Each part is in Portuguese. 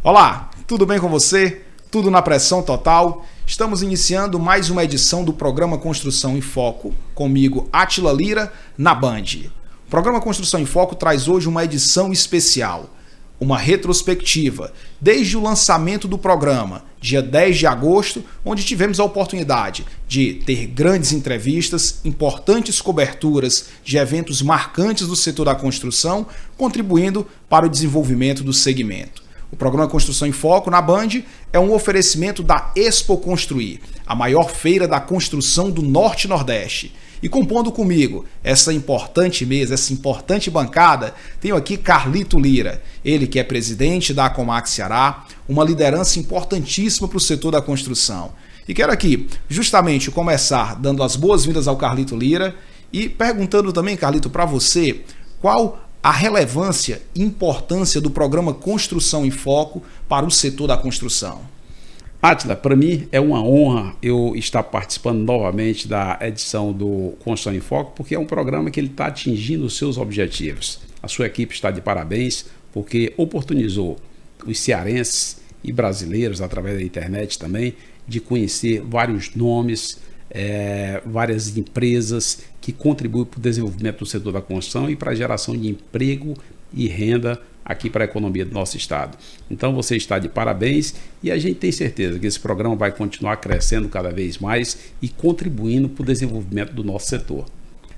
Olá, tudo bem com você? Tudo na pressão total? Estamos iniciando mais uma edição do programa Construção em Foco, comigo, Átila Lira, na Band. O programa Construção em Foco traz hoje uma edição especial, uma retrospectiva, desde o lançamento do programa, dia 10 de agosto, onde tivemos a oportunidade de ter grandes entrevistas, importantes coberturas de eventos marcantes do setor da construção, contribuindo para o desenvolvimento do segmento. O programa Construção em Foco, na Band, é um oferecimento da Expo Construir, a maior feira da construção do Norte e Nordeste. E compondo comigo essa importante mesa, essa importante bancada, tenho aqui Carlito Lira, ele que é presidente da Acomac Ceará, uma liderança importantíssima para o setor da construção. E quero aqui justamente começar dando as boas-vindas ao Carlito Lira e perguntando também, Carlito, para você, qual a relevância e importância do programa Construção em Foco para o setor da construção. Átila, para mim é uma honra eu estar participando novamente da edição do Construção em Foco, porque é um programa que ele está atingindo os seus objetivos. A sua equipe está de parabéns, porque oportunizou os cearenses e brasileiros, através da internet também, de conhecer vários nomes, várias empresas que contribuem para o desenvolvimento do setor da construção e para a geração de emprego e renda aqui para a economia do nosso estado. Então você está de parabéns e a gente tem certeza que esse programa vai continuar crescendo cada vez mais e contribuindo para o desenvolvimento do nosso setor.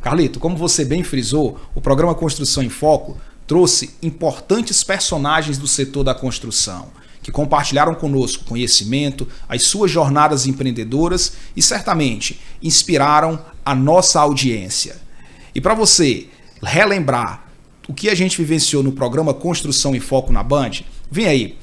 Carlito, como você bem frisou, o programa Construção em Foco trouxe importantes personagens do setor da construção, que compartilharam conosco conhecimento, as suas jornadas empreendedoras e certamente inspiraram a nossa audiência. E para você relembrar o que a gente vivenciou no programa Construção em Foco na Band, vem aí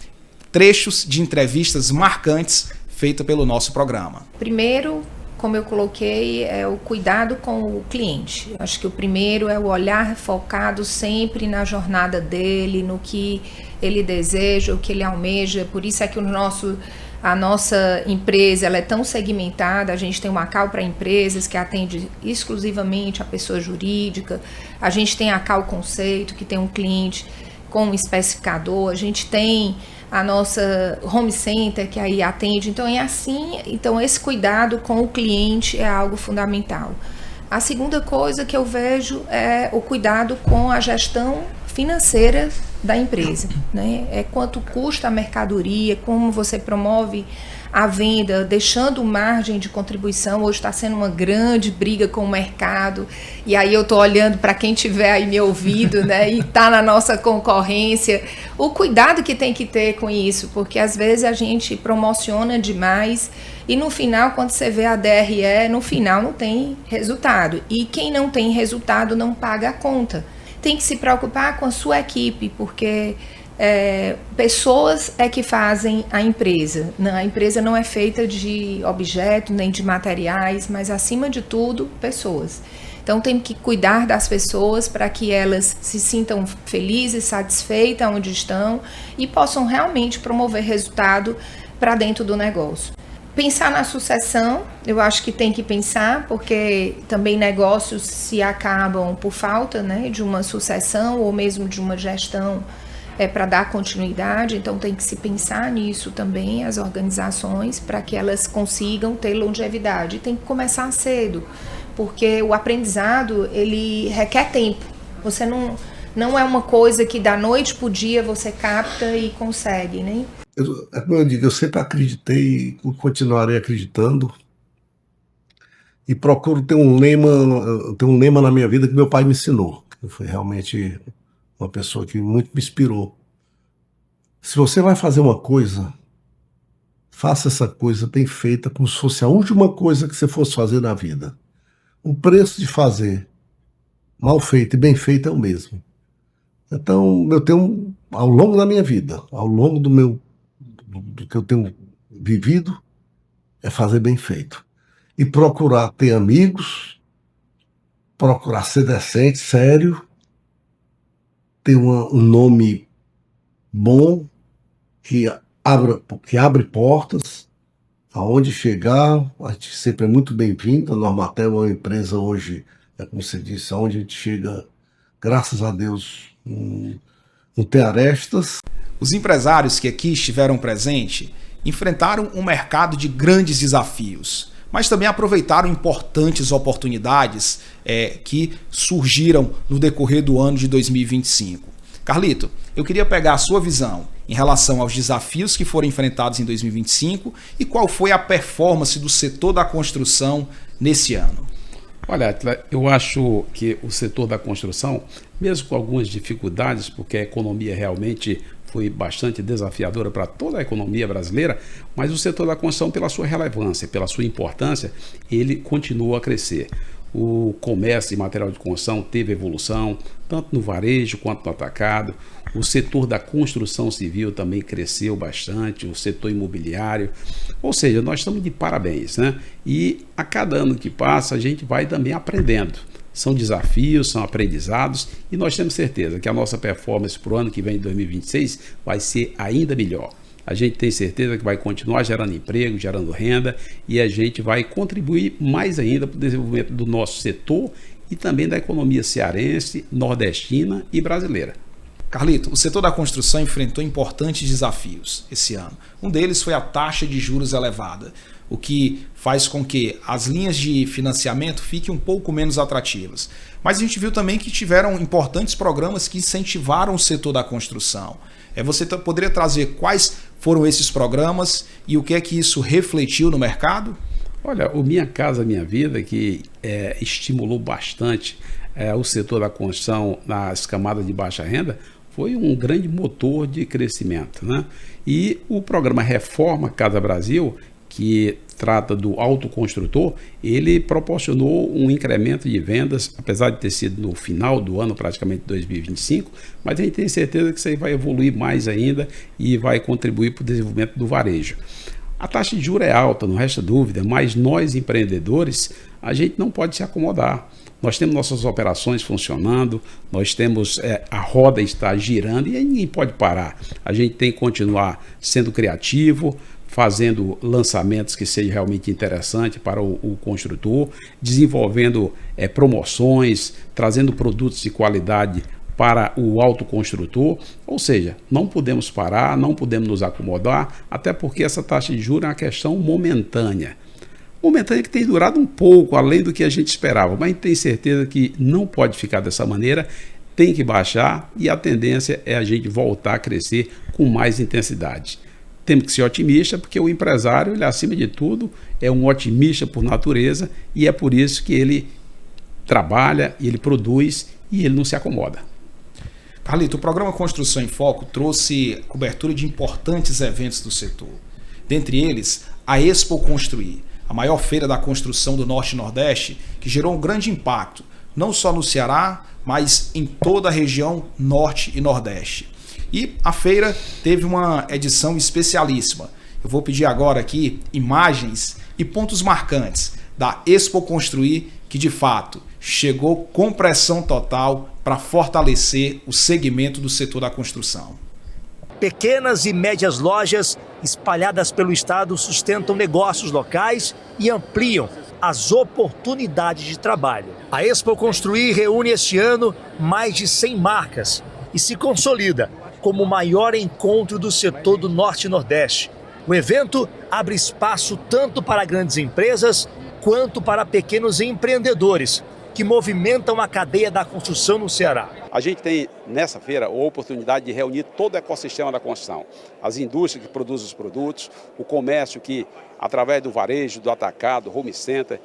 trechos de entrevistas marcantes feitas pelo nosso programa. Primeiro, como eu coloquei, é o cuidado com o cliente. Acho que o primeiro é o olhar focado sempre na jornada dele, no que ele deseja, o que ele almeja. Por isso é que a nossa empresa ela é tão segmentada. A gente tem uma CAL para empresas que atende exclusivamente a pessoa jurídica. A gente tem a CAL Conceito, que tem um cliente com um especificador. A gente tem a nossa home center, que aí atende. Então é assim, então esse cuidado com o cliente é algo fundamental. A segunda coisa que eu vejo é o cuidado com a gestão financeira da empresa, né? É quanto custa a mercadoria, como você promove a venda, deixando margem de contribuição. Hoje está sendo uma grande briga com o mercado, e aí eu estou olhando para quem tiver aí me ouvindo, né, e está na nossa concorrência, o cuidado que tem que ter com isso, porque às vezes a gente promociona demais e no final, quando você vê a DRE, no final não tem resultado, e quem não tem resultado não paga a conta. Tem que se preocupar com a sua equipe, porque pessoas é que fazem a empresa. A empresa não é feita de objetos nem de materiais, mas acima de tudo, pessoas. Então tem que cuidar das pessoas para que elas se sintam felizes, satisfeitas onde estão e possam realmente promover resultado para dentro do negócio. Pensar na sucessão, eu acho que tem que pensar, porque também negócios se acabam por falta, né, de uma sucessão ou mesmo de uma gestão para dar continuidade. Então tem que se pensar nisso também, as organizações, para que elas consigam ter longevidade. E tem que começar cedo, porque o aprendizado ele requer tempo. Você não é uma coisa que da noite para o dia você capta e consegue, né? Como eu digo, eu sempre acreditei e continuarei acreditando, e procuro ter um lema na minha vida que meu pai me ensinou, que foi realmente uma pessoa que muito me inspirou. Se você vai fazer uma coisa, faça essa coisa bem feita, como se fosse a última coisa que você fosse fazer na vida. O preço de fazer mal feito e bem feito é o mesmo. Então, eu tenho, ao longo da minha vida, ao longo do que eu tenho vivido, é fazer bem feito. E procurar ter amigos, procurar ser decente, sério, ter um nome bom, que abre portas, aonde chegar. A gente sempre é muito bem-vindo. A Normatel é uma empresa hoje, como você disse, aonde a gente chega, graças a Deus, não tem arestas. Os empresários que aqui estiveram presentes enfrentaram um mercado de grandes desafios, mas também aproveitaram importantes oportunidades que surgiram no decorrer do ano de 2025. Carlito, eu queria pegar a sua visão em relação aos desafios que foram enfrentados em 2025 e qual foi a performance do setor da construção nesse ano. Olha, eu acho que o setor da construção, mesmo com algumas dificuldades, porque a economia realmente foi bastante desafiadora para toda a economia brasileira, mas o setor da construção, pela sua relevância, pela sua importância, ele continua a crescer. O comércio de material de construção teve evolução, tanto no varejo quanto no atacado. O setor da construção civil também cresceu bastante, o setor imobiliário. Ou seja, nós estamos de parabéns, né? E a cada ano que passa, a gente vai também aprendendo. São desafios, são aprendizados e nós temos certeza que a nossa performance para o ano que vem, de 2026, vai ser ainda melhor. A gente tem certeza que vai continuar gerando emprego, gerando renda e a gente vai contribuir mais ainda para o desenvolvimento do nosso setor e também da economia cearense, nordestina e brasileira. Carlito, o setor da construção enfrentou importantes desafios esse ano. Um deles foi a taxa de juros elevada, o que faz com que as linhas de financiamento fiquem um pouco menos atrativas. Mas a gente viu também que tiveram importantes programas que incentivaram o setor da construção. Você poderia trazer quais foram esses programas e o que é que isso refletiu no mercado? Olha, o Minha Casa Minha Vida, que estimulou bastante o setor da construção nas camadas de baixa renda, foi um grande motor de crescimento, né? E o programa Reforma Casa Brasil, que trata do autoconstrutor, ele proporcionou um incremento de vendas, apesar de ter sido no final do ano, praticamente 2025, mas a gente tem certeza que isso aí vai evoluir mais ainda e vai contribuir para o desenvolvimento do varejo. A taxa de juros é alta, não resta dúvida, mas nós empreendedores, a gente não pode se acomodar. Nós temos nossas operações funcionando, nós temos a roda está girando e aí ninguém pode parar. A gente tem que continuar sendo criativo, fazendo lançamentos que sejam realmente interessantes para o construtor, desenvolvendo promoções, trazendo produtos de qualidade para o autoconstrutor, ou seja, não podemos parar, não podemos nos acomodar, até porque essa taxa de juros é uma questão momentânea que tem durado um pouco além do que a gente esperava, mas a gente tem certeza que não pode ficar dessa maneira, tem que baixar e a tendência é a gente voltar a crescer com mais intensidade. Temos que ser otimista, porque o empresário, ele, acima de tudo, é um otimista por natureza e é por isso que ele trabalha, ele produz e ele não se acomoda. Carlito, o programa Construção em Foco trouxe cobertura de importantes eventos do setor. Dentre eles, a Expo Construir, a maior feira da construção do Norte e Nordeste, que gerou um grande impacto, não só no Ceará, mas em toda a região Norte e Nordeste. E a feira teve uma edição especialíssima. Eu vou pedir agora aqui imagens e pontos marcantes da Expo Construir, que de fato chegou com pressão total para fortalecer o segmento do setor da construção. Pequenas e médias lojas espalhadas pelo estado sustentam negócios locais e ampliam as oportunidades de trabalho. A Expo Construir reúne este ano mais de 100 marcas e se consolida como o maior encontro do setor do Norte e Nordeste. O evento abre espaço tanto para grandes empresas quanto para pequenos empreendedores que movimentam a cadeia da construção no Ceará. A gente tem nessa feira a oportunidade de reunir todo o ecossistema da construção. As indústrias que produzem os produtos, o comércio que, através do varejo, do atacado, home center,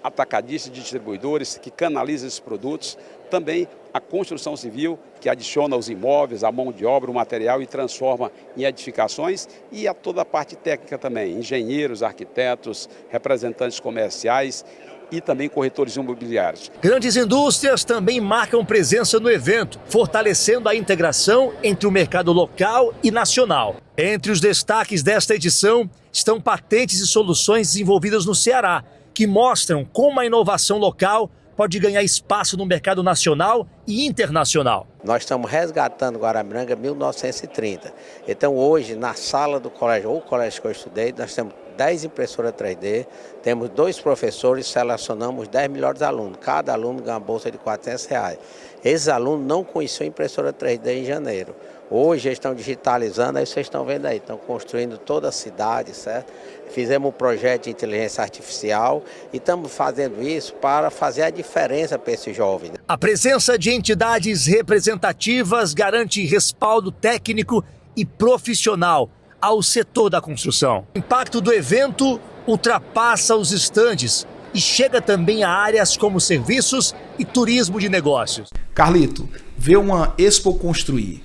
atacadistas e distribuidores que canalizam esses produtos, também a construção civil que adiciona os imóveis, a mão de obra, o material e transforma em edificações e a toda a parte técnica também, engenheiros, arquitetos, representantes comerciais e também corretores imobiliários. Grandes indústrias também marcam presença no evento, fortalecendo a integração entre o mercado local e nacional. Entre os destaques desta edição estão patentes e soluções desenvolvidas no Ceará, que mostram como a inovação local pode ganhar espaço no mercado nacional e internacional. Nós estamos resgatando Guaramiranga 1930. Então hoje, na sala do colégio, ou colégio que eu estudei, nós temos 10 impressoras 3D, temos 2 professores, selecionamos 10 melhores alunos. Cada aluno ganha uma bolsa de R$400. Esses alunos não conheciam impressora 3D em janeiro. Hoje eles estão digitalizando, aí vocês estão vendo aí, estão construindo toda a cidade, certo? Fizemos um projeto de inteligência artificial e estamos fazendo isso para fazer a diferença para esses jovens. A presença de entidades representativas garante respaldo técnico e profissional ao setor da construção. O impacto do evento ultrapassa os estandes e chega também a áreas como serviços e turismo de negócios. Carlito, ver uma Expo Construir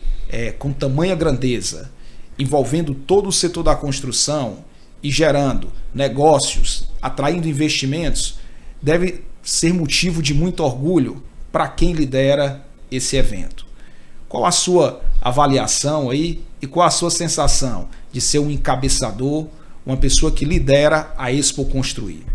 com tamanha grandeza, envolvendo todo o setor da construção e gerando negócios, atraindo investimentos, deve ser motivo de muito orgulho para quem lidera esse evento. Qual a sua avaliação aí e qual a sua sensação de ser um encabeçador, uma pessoa que lidera a Expo Construir?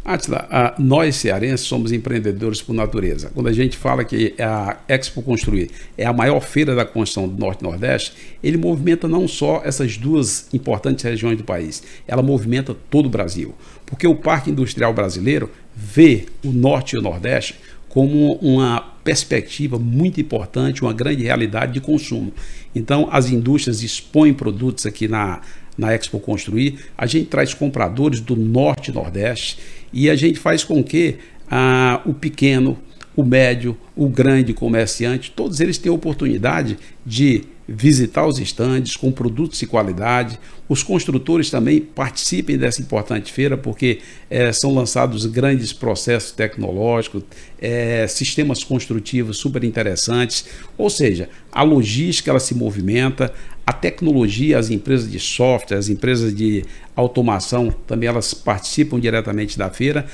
Átila, nós cearenses somos empreendedores por natureza. Quando a gente fala que a Expo Construir é a maior feira da construção do Norte e Nordeste, ele movimenta não só essas 2 importantes regiões do país, ela movimenta todo o Brasil. Porque o Parque Industrial Brasileiro vê o Norte e o Nordeste como uma perspectiva muito importante, uma grande realidade de consumo. Então, as indústrias expõem produtos aqui na Expo Construir, a gente traz compradores do Norte e Nordeste e a gente faz com que o pequeno, o médio, o grande comerciante, todos eles têm a oportunidade de visitar os estandes com produtos de qualidade. Os construtores também participem dessa importante feira porque são lançados grandes processos tecnológicos, sistemas construtivos super interessantes, ou seja, a logística ela se movimenta, a tecnologia, as empresas de software, as empresas de automação também elas participam diretamente da feira.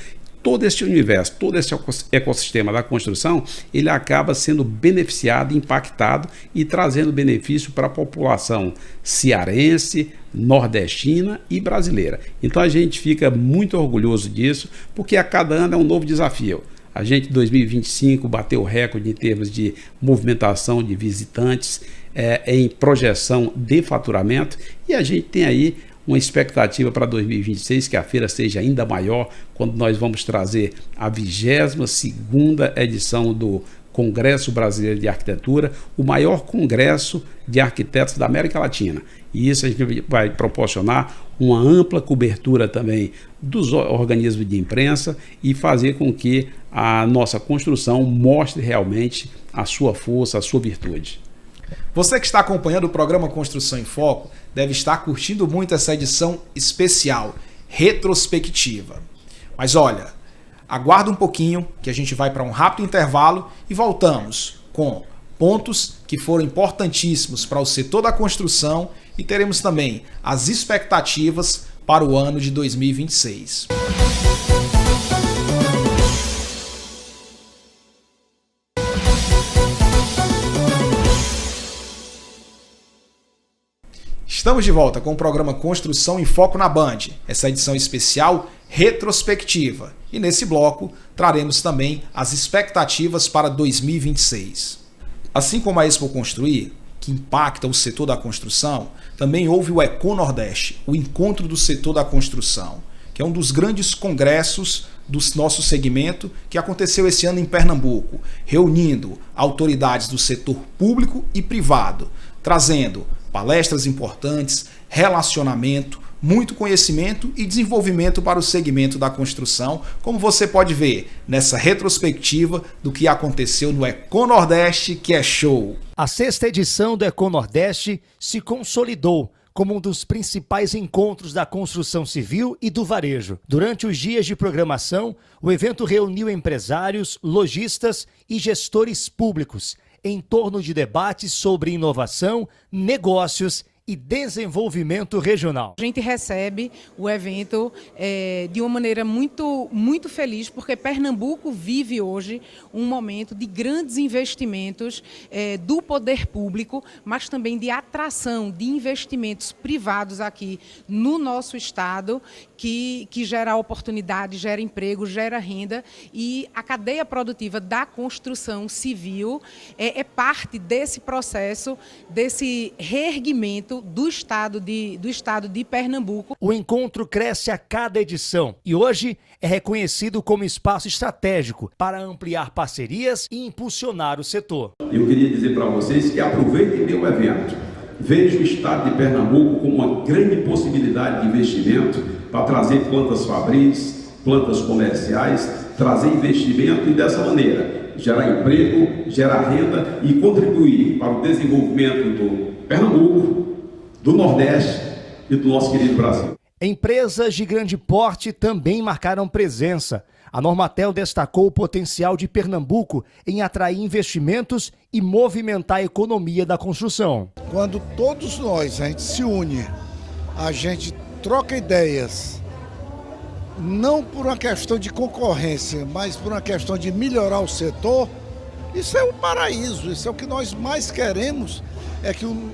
Todo esse universo, todo esse ecossistema da construção, ele acaba sendo beneficiado, impactado e trazendo benefício para a população cearense, nordestina e brasileira. Então a gente fica muito orgulhoso disso, porque a cada ano é um novo desafio. A gente em 2025 bateu o recorde em termos de movimentação de visitantes, em projeção de faturamento, e a gente tem aí uma expectativa para 2026 que a feira seja ainda maior, quando nós vamos trazer a 22ª edição do Congresso Brasileiro de Arquitetura, o maior congresso de arquitetos da América Latina. E isso a gente vai proporcionar uma ampla cobertura também dos organismos de imprensa e fazer com que a nossa construção mostre realmente a sua força, a sua virtude. Você que está acompanhando o programa Construção em Foco deve estar curtindo muito essa edição especial, retrospectiva. Mas olha, aguarda um pouquinho que a gente vai para um rápido intervalo e voltamos com pontos que foram importantíssimos para o setor da construção e teremos também as expectativas para o ano de 2026. Estamos de volta com o programa Construção em Foco na Band, essa edição especial retrospectiva. E nesse bloco traremos também as expectativas para 2026. Assim como a Expo Construir, que impacta o setor da construção, também houve o Econordeste, o Encontro do Setor da Construção, que é um dos grandes congressos do nosso segmento que aconteceu esse ano em Pernambuco, reunindo autoridades do setor público e privado, trazendo palestras importantes, relacionamento, muito conhecimento e desenvolvimento para o segmento da construção, como você pode ver nessa retrospectiva do que aconteceu no Econordeste, que é show. A 6ª edição do Econordeste se consolidou como um dos principais encontros da construção civil e do varejo. Durante os dias de programação, o evento reuniu empresários, lojistas e gestores públicos em torno de debates sobre inovação, negócios e Desenvolvimento Regional. A gente recebe o evento de uma maneira muito feliz, porque Pernambuco vive hoje um momento de grandes investimentos do poder público, mas também de atração de investimentos privados aqui no nosso estado, que gera oportunidade, gera emprego, gera renda, e a cadeia produtiva da construção civil é parte desse processo, desse reerguimento do estado de Pernambuco. O encontro cresce a cada edição e hoje é reconhecido como espaço estratégico para ampliar parcerias e impulsionar o setor. Eu queria dizer para vocês que aproveitem bem o evento. Vejo o estado de Pernambuco como uma grande possibilidade de investimento para trazer plantas fabris, plantas comerciais, trazer investimento e dessa maneira gerar emprego, gerar renda e contribuir para o desenvolvimento do Pernambuco, do Nordeste e do nosso querido Brasil. Empresas de grande porte também marcaram presença. A Normatel destacou o potencial de Pernambuco em atrair investimentos e movimentar a economia da construção. Quando todos nós, a gente se une, a gente troca ideias, não por uma questão de concorrência, mas por uma questão de melhorar o setor, isso é um paraíso, isso é o que nós mais queremos, é que o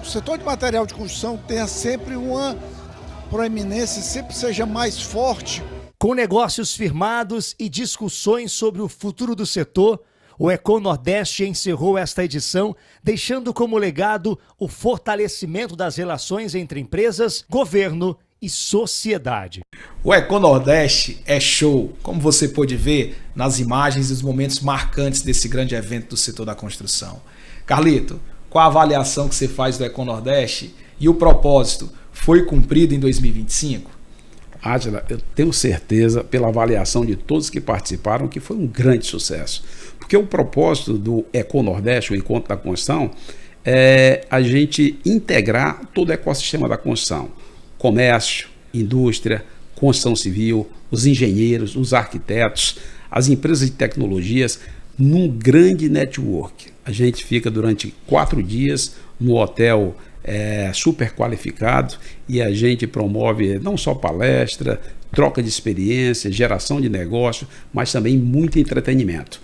setor de material de construção tenha sempre uma proeminência, sempre seja mais forte. Com negócios firmados e discussões sobre o futuro do setor, o EcoNordeste encerrou esta edição, deixando como legado o fortalecimento das relações entre empresas, governo e sociedade. O EcoNordeste é show, como você pôde ver nas imagens e os momentos marcantes desse grande evento do setor da construção. Carlito, qual a avaliação que você faz do EcoNordeste e o propósito foi cumprido em 2025? Átila, eu tenho certeza, pela avaliação de todos que participaram, que foi um grande sucesso. Porque o propósito do EcoNordeste, o Encontro da Construção, é a gente integrar todo o ecossistema da construção. Comércio, indústria, construção civil, os engenheiros, os arquitetos, as empresas de tecnologias, num grande network. A gente fica durante 4 dias no hotel super qualificado e a gente promove não só palestra, troca de experiência, geração de negócio, mas também muito entretenimento.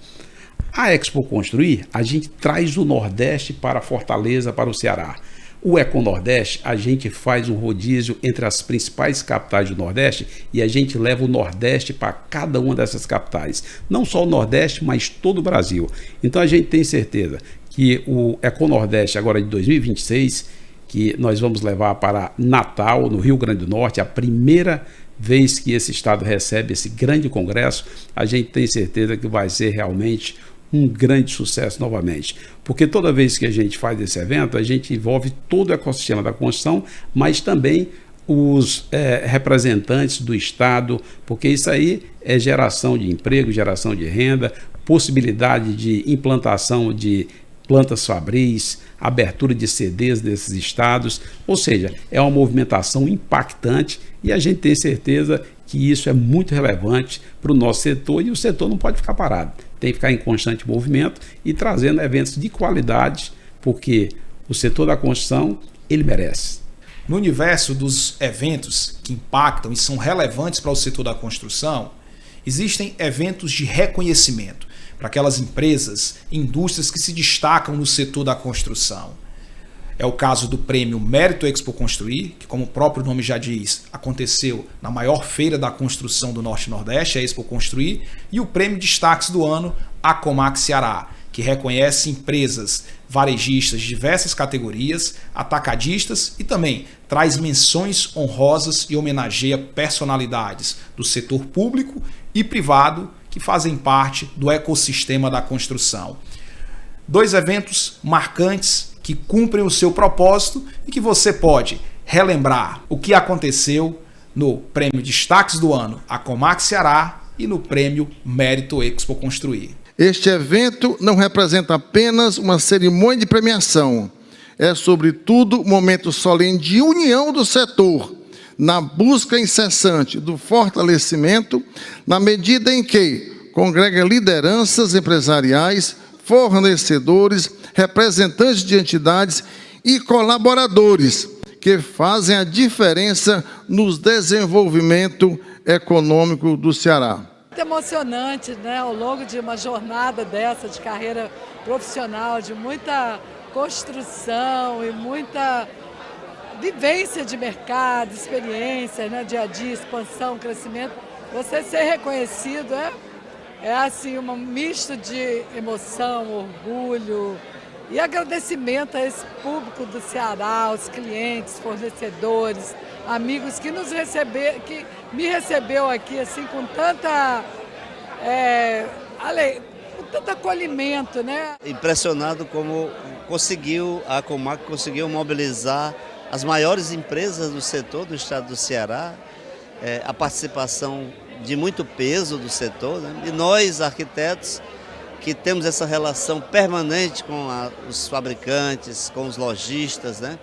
A Expo Construir, a gente traz o Nordeste para Fortaleza, para o Ceará. O EcoNordeste, a gente faz um rodízio entre as principais capitais do Nordeste e a gente leva o Nordeste para cada uma dessas capitais. Não só o Nordeste, mas todo o Brasil. Então a gente tem certeza que o EcoNordeste agora de 2026, que nós vamos levar para Natal, no Rio Grande do Norte, a primeira vez que esse estado recebe esse grande congresso, a gente tem certeza que vai ser realmente um grande sucesso novamente, porque toda vez que a gente faz esse evento, a gente envolve todo o ecossistema da construção, mas também os representantes do estado, porque isso aí é geração de emprego, geração de renda, possibilidade de implantação de plantas fabris, abertura de CDs desses estados, ou seja, é uma movimentação impactante e a gente tem certeza que isso é muito relevante para o nosso setor e o setor não pode ficar parado, tem que ficar em constante movimento e trazendo eventos de qualidade, porque o setor da construção, ele merece. No universo dos eventos que impactam e são relevantes para o setor da construção, existem eventos de reconhecimento para aquelas empresas e indústrias que se destacam no setor da construção. É o caso do prêmio Mérito Expo Construir, que, como o próprio nome já diz, aconteceu na maior feira da construção do Norte e Nordeste, a Expo Construir, e o prêmio Destaques do Ano, a Comac Ceará, que reconhece empresas varejistas de diversas categorias, atacadistas e também traz menções honrosas e homenageia personalidades do setor público e privado que fazem parte do ecossistema da construção. 2 eventos marcantes que cumprem o seu propósito e que você pode relembrar o que aconteceu no Prêmio Destaques do Ano, a Comac Ceará, e no Prêmio Mérito Expo Construir. Este evento não representa apenas uma cerimônia de premiação, é, sobretudo, um momento solene de união do setor, na busca incessante do fortalecimento, na medida em que congrega lideranças empresariais, fornecedores, representantes de entidades e colaboradores que fazem a diferença no desenvolvimento econômico do Ceará. Muito emocionante, né? Ao longo de uma jornada dessa de carreira profissional, de muita construção e muita vivência de mercado, experiência, né? Dia a dia, expansão, crescimento. Você ser reconhecido é assim, um misto de emoção, orgulho e agradecimento a esse público do Ceará, aos clientes, fornecedores, amigos que que me recebeu aqui assim com tanto acolhimento, né? Impressionado como a Comac conseguiu mobilizar as maiores empresas do setor do estado do Ceará, a participação de muito peso do setor, né? E nós, arquitetos, que temos essa relação permanente com os fabricantes, com os lojistas, né?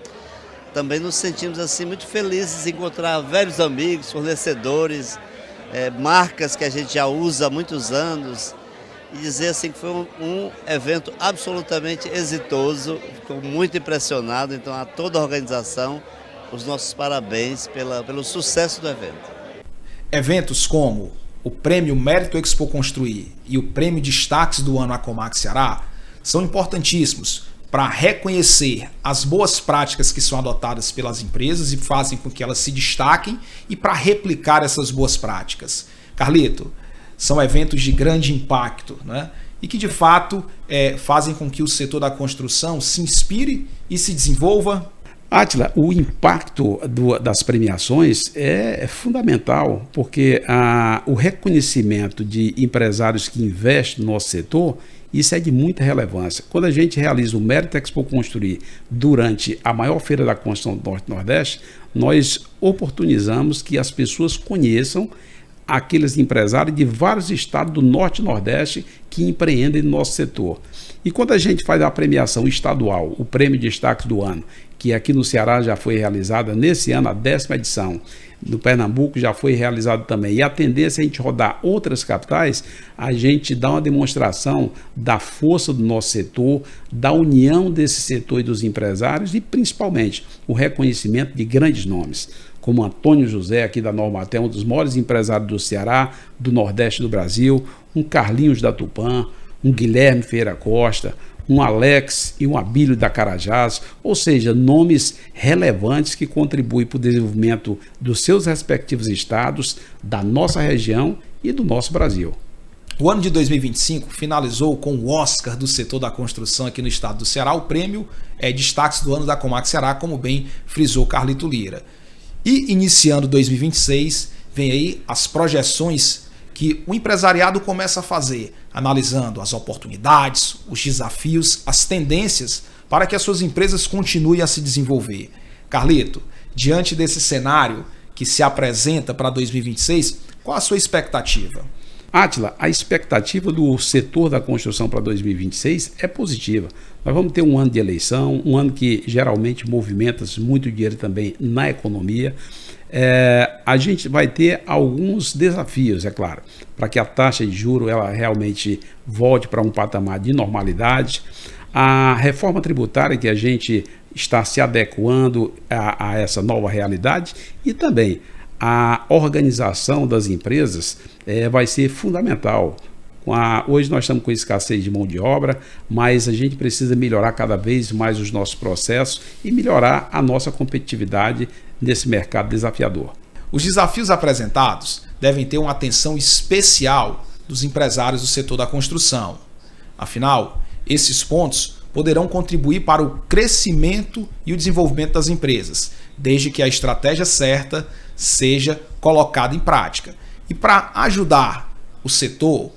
Também nos sentimos assim muito felizes em encontrar velhos amigos, fornecedores, marcas que a gente já usa há muitos anos, e dizer assim que foi um evento absolutamente exitoso, estou muito impressionado. Então, a toda a organização, os nossos parabéns pelo sucesso do evento. Eventos como o Prêmio Mérito Expo Construir e o Prêmio Destaques do Ano Acomac Ceará são importantíssimos para reconhecer as boas práticas que são adotadas pelas empresas e fazem com que elas se destaquem e para replicar essas boas práticas. Carlito, são eventos de grande impacto, né? E que de fato fazem com que o setor da construção se inspire e se desenvolva. Átila, o impacto das premiações é fundamental, porque o reconhecimento de empresários que investem no nosso setor, isso é de muita relevância. Quando a gente realiza o Mérito Expo Construir durante a maior feira da construção do Norte-Nordeste, nós oportunizamos que as pessoas conheçam aqueles empresários de vários estados do Norte e Nordeste que empreendem no nosso setor. E quando a gente faz a premiação estadual, o Prêmio de Destaques do Ano, que aqui no Ceará já foi realizada nesse ano, a 10ª edição, no Pernambuco já foi realizado também, e a tendência é a gente rodar outras capitais, a gente dá uma demonstração da força do nosso setor, da união desse setor e dos empresários e principalmente o reconhecimento de grandes nomes, como Antônio José aqui da Normatel, um dos maiores empresários do Ceará, do Nordeste do Brasil, um Carlinhos da Tupã, um Guilherme Ferreira Costa, um Alex e um Abílio da Carajás, ou seja, nomes relevantes que contribuem para o desenvolvimento dos seus respectivos estados, da nossa região e do nosso Brasil. O ano de 2025 finalizou com o Oscar do setor da construção aqui no estado do Ceará, o prêmio Destaques do Ano da Comac Ceará, como bem frisou Carlito Lira. E iniciando 2026, vem aí as projeções que o empresariado começa a fazer, analisando as oportunidades, os desafios, as tendências para que as suas empresas continuem a se desenvolver. Carlito, diante desse cenário que se apresenta para 2026, qual a sua expectativa? Átila, a expectativa do setor da construção para 2026 é positiva. Nós vamos ter um ano de eleição, um ano que geralmente movimenta muito dinheiro também na economia. A gente vai ter alguns desafios, é claro, para que a taxa de juros ela realmente volte para um patamar de normalidade. A reforma tributária que a gente está se adequando a essa nova realidade e também a organização das empresas vai ser fundamental. Hoje nós estamos com escassez de mão de obra, mas a gente precisa melhorar cada vez mais os nossos processos e melhorar a nossa competitividade nesse mercado desafiador. Os desafios apresentados devem ter uma atenção especial dos empresários do setor da construção. Afinal, esses pontos poderão contribuir para o crescimento e o desenvolvimento das empresas, desde que a estratégia certa seja colocada em prática. E para ajudar o setor,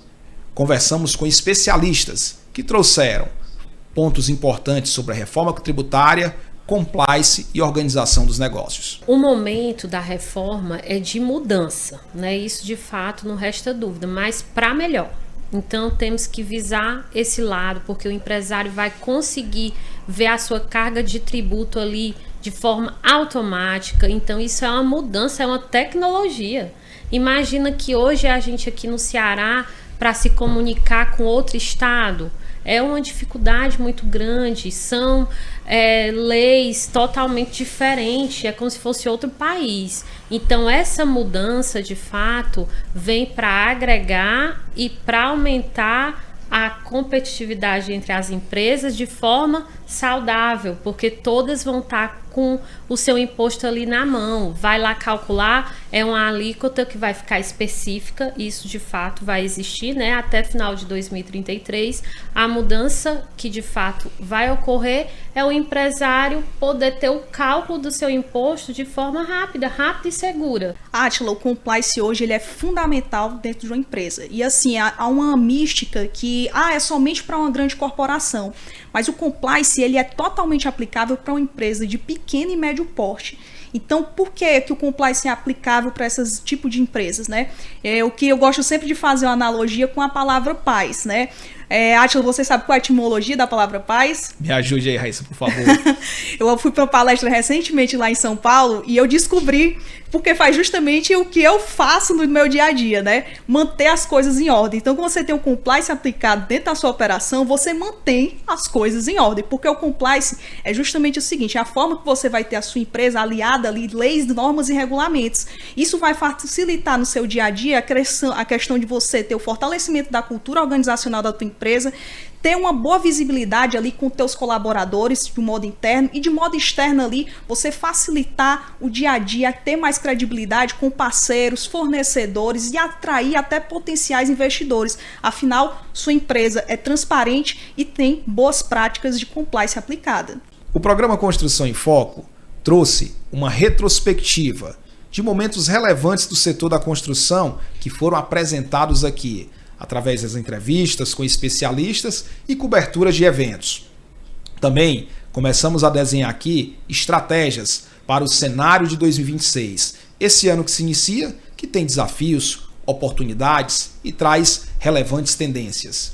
conversamos com especialistas que trouxeram pontos importantes sobre a reforma tributária, compliance e organização dos negócios. O momento da reforma é de mudança, né? Isso de fato não resta dúvida, mas para melhor. Então temos que visar esse lado, porque o empresário vai conseguir ver a sua carga de tributo ali de forma automática. Então isso é uma mudança, é uma tecnologia. Imagina que hoje a gente aqui no Ceará, para se comunicar com outro estado, é uma dificuldade muito grande, são leis totalmente diferentes, é como se fosse outro país. Então essa mudança de fato vem para agregar e para aumentar a competitividade entre as empresas de forma saudável, porque todas vão estar com o seu imposto ali na mão. Vai lá calcular, é uma alíquota que vai ficar específica, isso de fato vai existir, né? Até final de 2033. A mudança que de fato vai ocorrer é o empresário poder ter o cálculo do seu imposto de forma rápida e segura. Átila, o compliance hoje ele é fundamental dentro de uma empresa. E assim, há uma mística que é somente para uma grande corporação. Mas o compliance ele é totalmente aplicável para uma empresa de pequeno e médio porte. Então, por que o compliance é aplicável para esses tipos de empresas, né? O que eu gosto sempre de fazer uma analogia com a palavra paz, né? Átila, você sabe qual é a etimologia da palavra paz? Me ajude aí, Raíssa, por favor. Eu fui para uma palestra recentemente lá em São Paulo e eu descobri porque faz justamente o que eu faço no meu dia a dia, né? Manter as coisas em ordem. Então, quando você tem um compliance aplicado dentro da sua operação, você mantém as coisas em ordem, porque o compliance é justamente o seguinte, é a forma que você vai ter a sua empresa aliada ali, leis, normas e regulamentos. Isso vai facilitar no seu dia a dia a questão de você ter o fortalecimento da cultura organizacional da tua empresa, ter uma boa visibilidade ali com teus colaboradores de modo interno e de modo externo ali, você facilitar o dia a dia, ter mais credibilidade com parceiros, fornecedores e atrair até potenciais investidores. Afinal, sua empresa é transparente e tem boas práticas de compliance aplicada. O programa Construção em Foco trouxe uma retrospectiva de momentos relevantes do setor da construção que foram apresentados aqui, através das entrevistas com especialistas e coberturas de eventos. Também começamos a desenhar aqui estratégias para o cenário de 2026. Esse ano que se inicia, que tem desafios, oportunidades e traz relevantes tendências.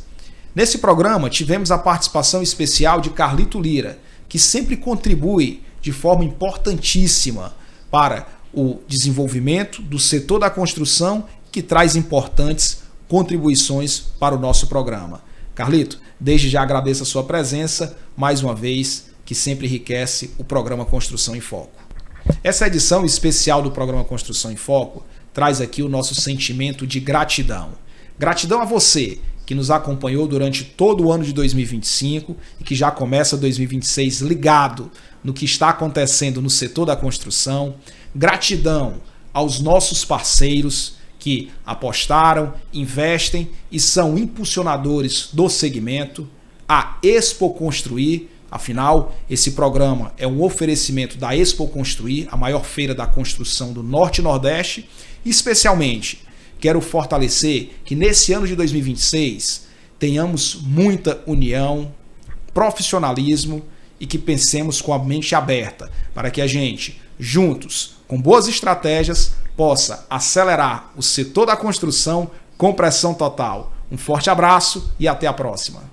Nesse programa tivemos a participação especial de Carlito Lira, que sempre contribui de forma importantíssima para o desenvolvimento do setor da construção, que traz importantes contribuições para o nosso programa. Carlito, desde já agradeço a sua presença, mais uma vez, que sempre enriquece o programa Construção em Foco. Essa edição especial do programa Construção em Foco traz aqui o nosso sentimento de gratidão. Gratidão a você que nos acompanhou durante todo o ano de 2025 e que já começa 2026 ligado no que está acontecendo no setor da construção. Gratidão aos nossos parceiros que apostaram, investem e são impulsionadores do segmento, a Expo Construir. Afinal, esse programa é um oferecimento da Expo Construir, a maior feira da construção do Norte e Nordeste. E especialmente, quero fortalecer que nesse ano de 2026 tenhamos muita união, profissionalismo e que pensemos com a mente aberta para que a gente, juntos, com boas estratégias, possa acelerar o setor da construção com pressão total. Um forte abraço e até a próxima.